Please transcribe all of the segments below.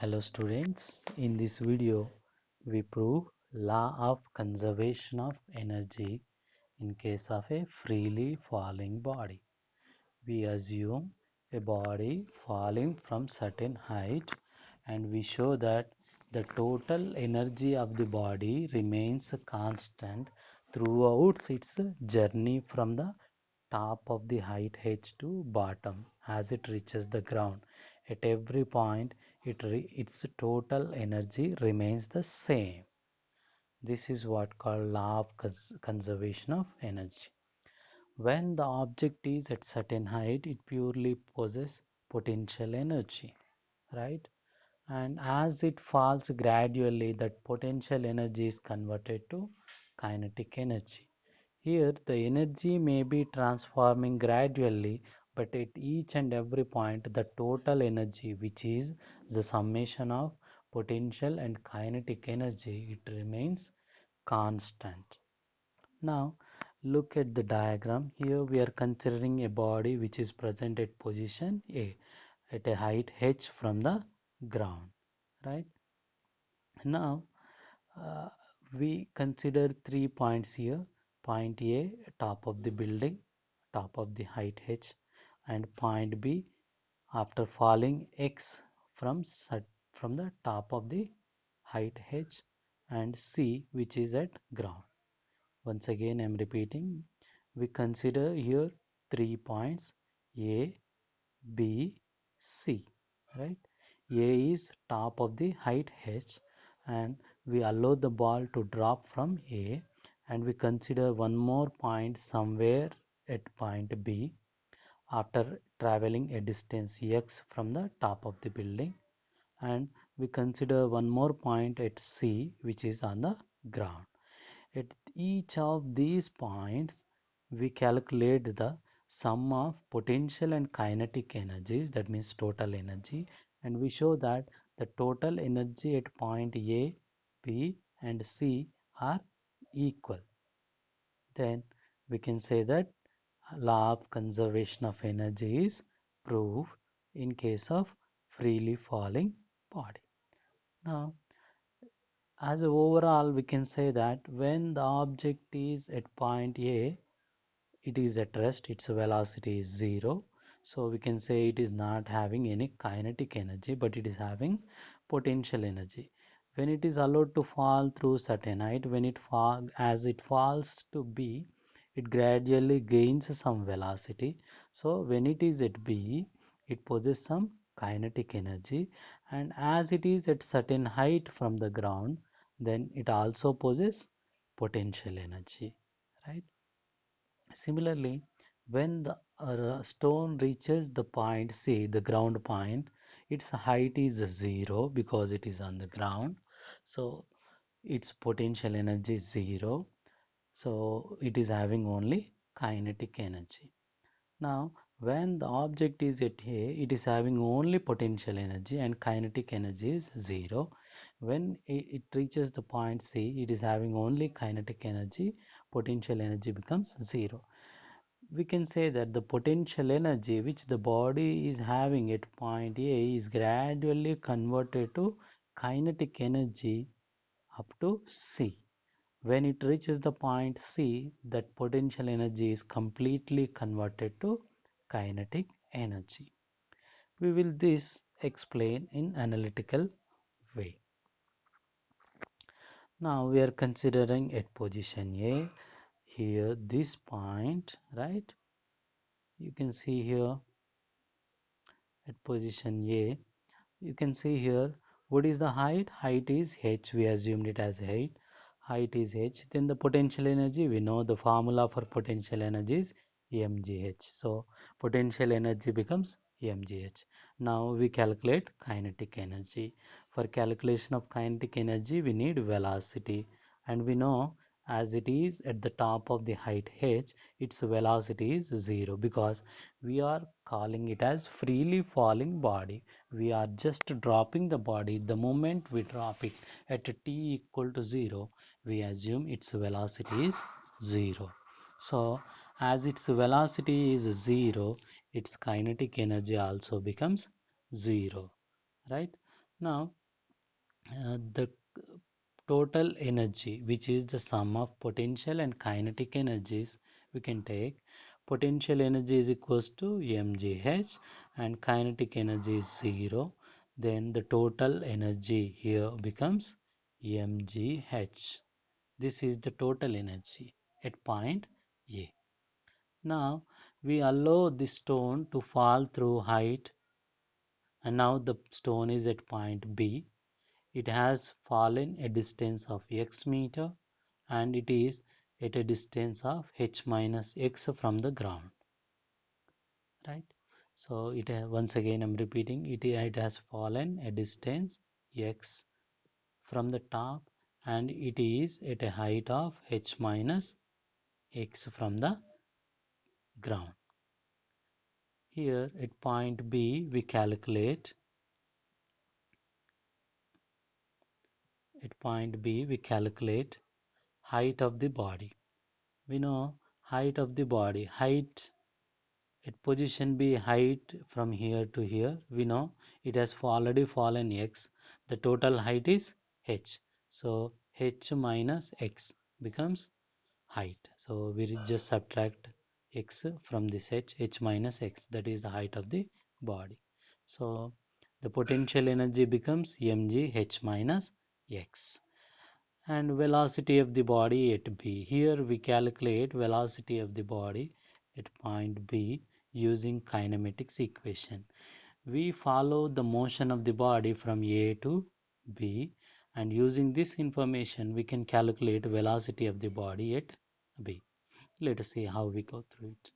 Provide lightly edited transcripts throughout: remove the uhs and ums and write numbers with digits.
Hello students, in this video we prove law of conservation of energy in case of a freely falling body. We assume a body falling from certain height and we show that the total energy of the body remains constant throughout its journey from the top of the height h to bottom as it reaches the ground. At every point, its total energy remains the same. This is what called law of conservation of energy. When the object is at certain height, it purely possesses potential energy, right? And as it falls gradually, that potential energy is converted to kinetic energy. Here, the energy may be transforming gradually, but at each and every point, the total energy, which is the summation of potential and kinetic energy, it remains constant. Now, look at the diagram. Here we are considering a body which is present at position A at a height h from the ground, right? Now, uh, we consider 3 points here. Point A, top of the building, top of the height h, and point B, after falling x from the top of the height h, and C, which is at ground. Once again, I am repeating. We consider here 3 points A, B, C, right? A is top of the height h, and we allow the ball to drop from A, and we consider one more point somewhere at point B after traveling a distance x from the top of the building, and we consider one more point at C which is on the ground. At each of these points, we calculate the sum of potential and kinetic energies, that means total energy, and we show that the total energy at point A, B, and C are equal. Then we can say that law of conservation of energy is proved in case of freely falling body. Now, as a overall, we can say that when the object is at point A, it is at rest, its velocity is 0. So we can say it is not having any kinetic energy, but it is having potential energy. When it is allowed to fall through certain height, as it falls to B, it gradually gains some velocity. So when it is at B, it possesses some kinetic energy, and as it is at certain height from the ground, then it also possesses potential energy, right? Similarly, when the stone reaches the point C, the ground point, its height is 0 because it is on the ground. So its potential energy is 0. So it is having only kinetic energy. Now, when the object is at A, it is having only potential energy and kinetic energy is 0. When it reaches the point C, it is having only kinetic energy, potential energy becomes 0. We can say that the potential energy which the body is having at point A is gradually converted to kinetic energy up to C. When it reaches the point C, that potential energy is completely converted to kinetic energy. We will this explain in analytical way. Now we are considering at position A, here this point, right? You can see here at position A, you can see here what is the height. Height is h, we assumed it as height is h. Then the potential energy, we know the formula for potential energy is mgh, so potential energy becomes mgh. Now we calculate kinetic energy. For calculation of kinetic energy, we need velocity, and we know as it is at the top of the height h, its velocity is 0 because we are calling it as freely falling body. We are just dropping the body. The moment we drop it at t equal to 0, we assume its velocity is 0. So as its velocity is 0, its kinetic energy also becomes 0, right? Now the total energy, which is the sum of potential and kinetic energies, we can take potential energy is equals to mgh and kinetic energy is 0. Then the total energy here becomes mgh. This is the total energy at point A. Now we allow the stone to fall through height, and now the stone is at point B. It has fallen a distance of x meter and it is at a distance of h minus x from the ground, right? So once again I'm repeating it has fallen a distance x from the top and it is at a height of h minus x from the ground. Here at point B we calculate height of the body. We know height of the body, height at position B, height from here to here, we know it has already fallen x. The total height is h. So h minus x becomes height. So we just subtract x from this h minus x, that is the height of the body. So the potential energy becomes mg h minus x. And velocity of the body at B. Here we calculate velocity of the body at point B using kinematics equation. We follow the motion of the body from A to B, and using this information we can calculate velocity of the body at B. Let us see how we go through it.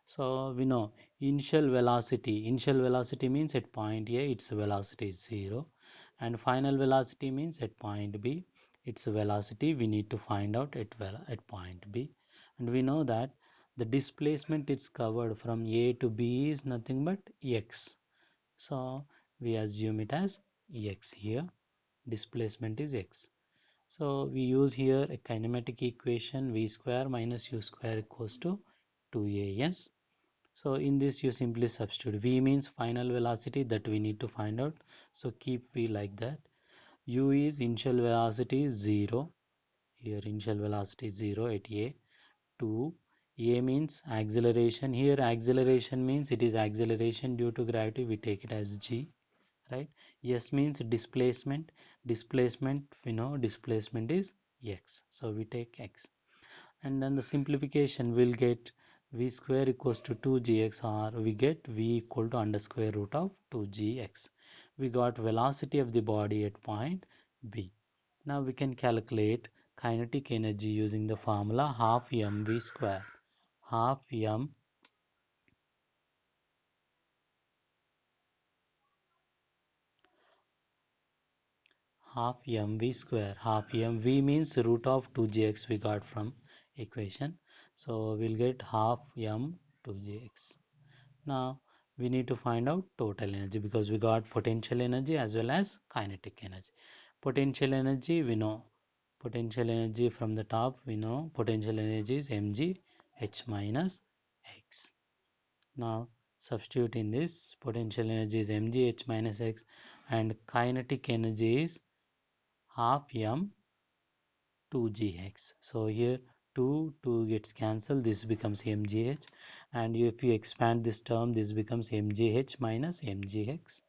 So we know initial velocity means at point A its velocity is 0, and final velocity means at point B its velocity we need to find out at point B. And we know that the displacement is covered from A to B is nothing but x. So we assume it as x here. Displacement is x. So we use here a kinematic equation v square minus u square equals to 2as. So in this you simply substitute. V means final velocity that we need to find out. So keep V like that. U is initial velocity 0. Here initial velocity 0 at A. 2. A means acceleration. Here acceleration means it is acceleration due to gravity. We take it as G. Right. S means displacement. Displacement, we know displacement is X. So we take X. And then the simplification will get v square equals to 2gx, or we get v equal to under square root of 2gx. We got velocity of the body at point B. Now we can calculate kinetic energy using the formula half mv square. Half mv square. Half mv means root of 2gx we got from equation. So we'll get half m 2gx. Now we need to find out total energy because we got potential energy as well as kinetic energy. Potential energy, we know potential energy from the top, we know potential energy is mg h minus x. Now substitute in this, potential energy is mg h minus x and kinetic energy is half m 2gx. So here 2 gets cancelled, this becomes mgh, and if you expand this term this becomes mgh minus mgx,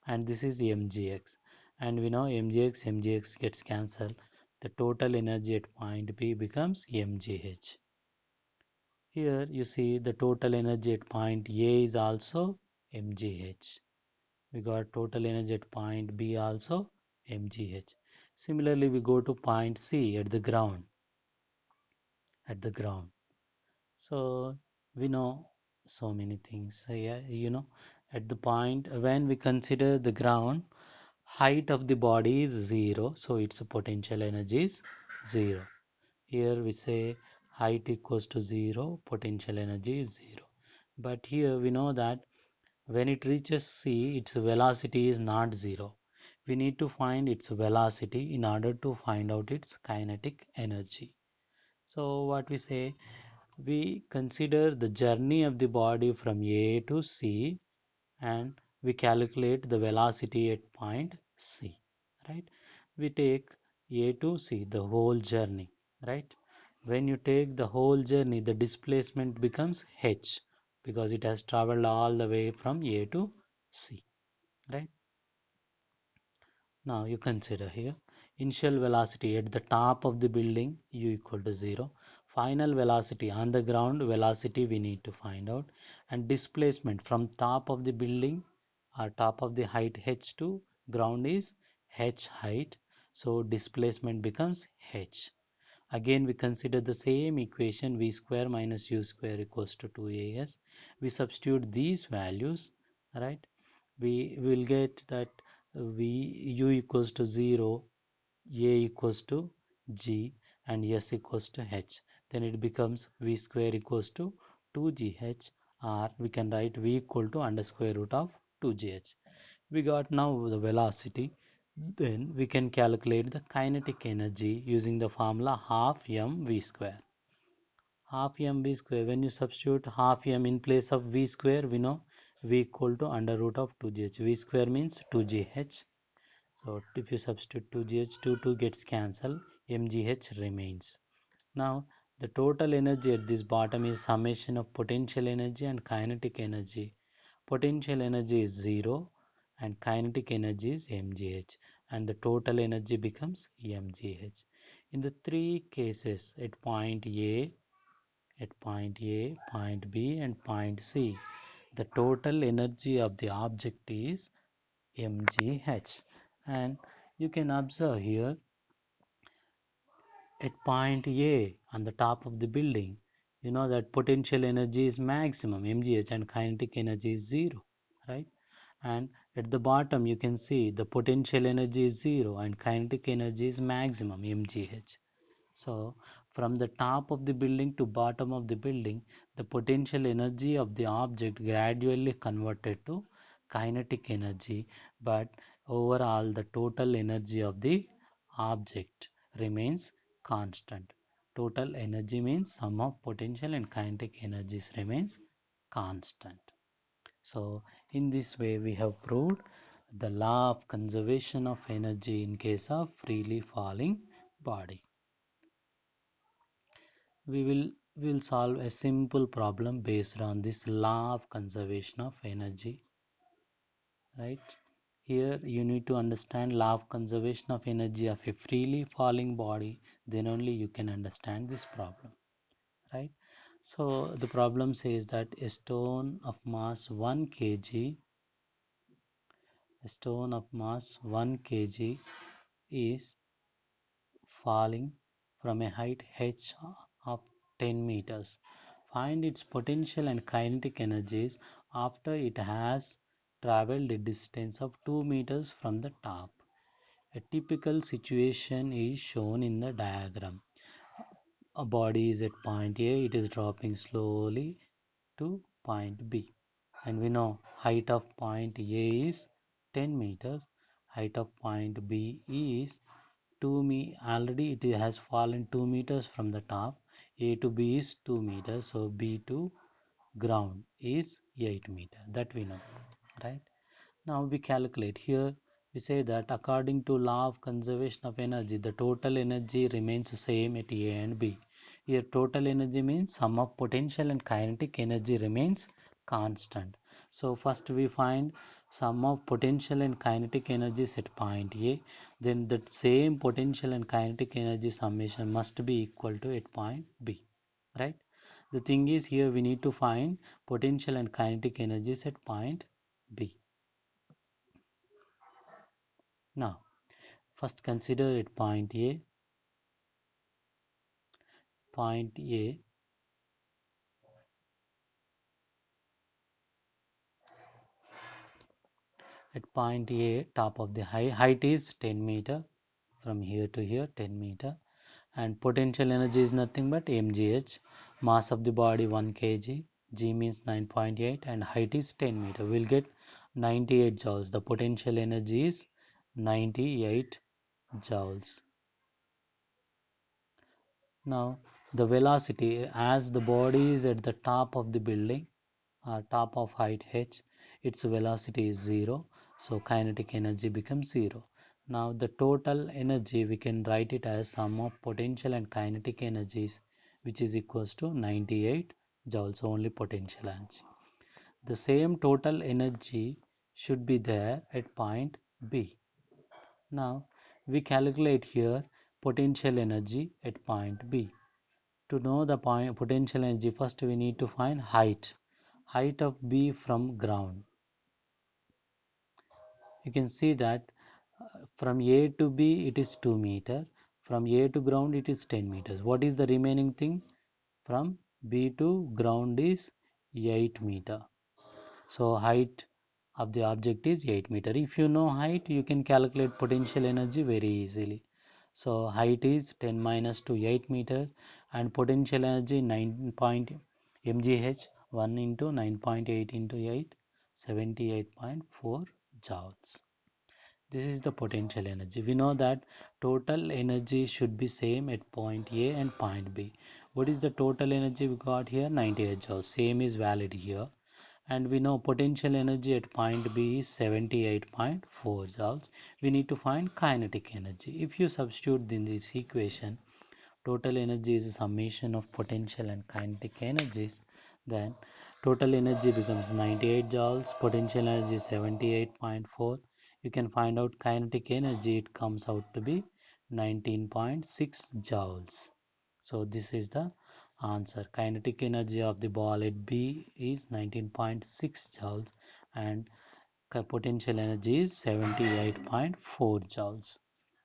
and this is mgx, and we know mgx gets cancelled. The total energy at point B becomes mgh. Here you see the total energy at point A is also mgh. We got total energy at point B also mgh. Similarly we go to point C at the ground. So we know so many things. So yeah, at the point when we consider the ground, height of the body is 0, so its potential energy is 0. Here we say height equals to 0, potential energy is 0. But here we know that when it reaches C, its velocity is not 0. We need to find its velocity in order to find out its kinetic energy. So what we say, we consider the journey of the body from A to C and we calculate the velocity at point C, right? We take A to C, the whole journey, right? When you take the whole journey, the displacement becomes h because it has traveled all the way from A to C, right? Now you consider here initial velocity at the top of the building u equal to 0, final velocity on the ground velocity we need to find out, and displacement from top of the building or top of the height h to ground is h height, so displacement becomes h. Again we consider the same equation v square minus u square equals to 2as. We substitute these values, right? We will get that v u equals to 0, a equals to g, and s equals to h. Then it becomes v square equals to 2gh, or we can write v equal to under square root of 2gh. We got now the velocity. Then we can calculate the kinetic energy using the formula half mv square. Half mv square, when you substitute half m in place of v square, we know v equal to under root of 2gh. V square means 2gh. So if you substitute 2gh, 2 gets cancelled, mgh remains. Now the total energy at this bottom is summation of potential energy and kinetic energy. Potential energy is 0 and kinetic energy is mgh, and the total energy becomes mgh. In the three cases at point A, point B, and point C, the total energy of the object is mgh. And you can observe here at point A on the top of the building, you know that potential energy is maximum mgh and kinetic energy is 0, right? And at the bottom you can see the potential energy is 0 and kinetic energy is maximum mgh. So from the top of the building to bottom of the building, the potential energy of the object gradually converted to kinetic energy, but overall the total energy of the object remains constant. Total energy means sum of potential and kinetic energies remains constant. So in this way we have proved the law of conservation of energy in case of freely falling body. We will solve a simple problem based on this law of conservation of energy, right? Here you need to understand law of conservation of energy of a freely falling body, then only you can understand this problem, right? So the problem says that a stone of mass 1 kg, a stone of mass 1 kg is falling from a height h of 10 meters. Find its potential and kinetic energies after it has traveled a distance of 2 meters from the top. A typical situation is shown in the diagram. A body is at point A, it is dropping slowly to point B. And we know height of point A is 10 meters, height of point B is 2 already it has fallen 2 meters from the top. A to B is 2 meters, so B to ground is 8 meters, that we know, right? Now we calculate here. We say that according to law of conservation of energy, the total energy remains the same at A and B. Here total energy means sum of potential and kinetic energy remains constant. So first we find sum of potential and kinetic energies at point A. Then that same potential and kinetic energy summation must be equal to at point B, right? The thing is here we need to find potential and kinetic energies at point B. Now, first consider at point A. Point A, at point A, top of the height is 10 meter. From here to here, 10 meter. And potential energy is nothing but mgh. Mass of the body 1 kg. G means 9.8 and height is 10 meter. We'll get 98 joules. The potential energy is 98 joules. Now, the velocity as the body is at the top of the building, top of height h, its velocity is 0. so kinetic energy becomes 0. Now the total energy we can write it as sum of potential and kinetic energies, which is equals to 98 joules, only potential energy. The same total energy should be there at point B. Now we calculate here potential energy at point B. To know the potential energy, first we need to find height of B from ground. You can see that from A to B it is 2 meter, from A to ground it is 10 meters. What is the remaining thing? From B to ground is 8 meter. So height of the object is 8 meter. If you know height, you can calculate potential energy very easily. So height is 10 minus to 8 meters, and potential energy 9 point mgh, 1 into 9.8 into 8, 78.4 joules. This is the potential energy. We know that total energy should be same at point A and point B. What is the total energy we got here? 98 joules. Same is valid here. And we know potential energy at point B is 78.4 joules. We need to find kinetic energy. If you substitute in this equation, total energy is a summation of potential and kinetic energies, then total energy becomes 98 joules, potential energy is 78.4. You can find out kinetic energy, it comes out to be 19.6 joules. So this is the answer. Kinetic energy of the ball at B is 19.6 joules and potential energy is 78.4 joules.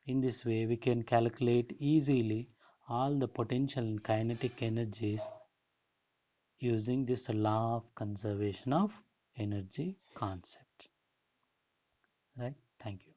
In this way, we can calculate easily all the potential and kinetic energies using this law of conservation of energy concept. Right? Thank you.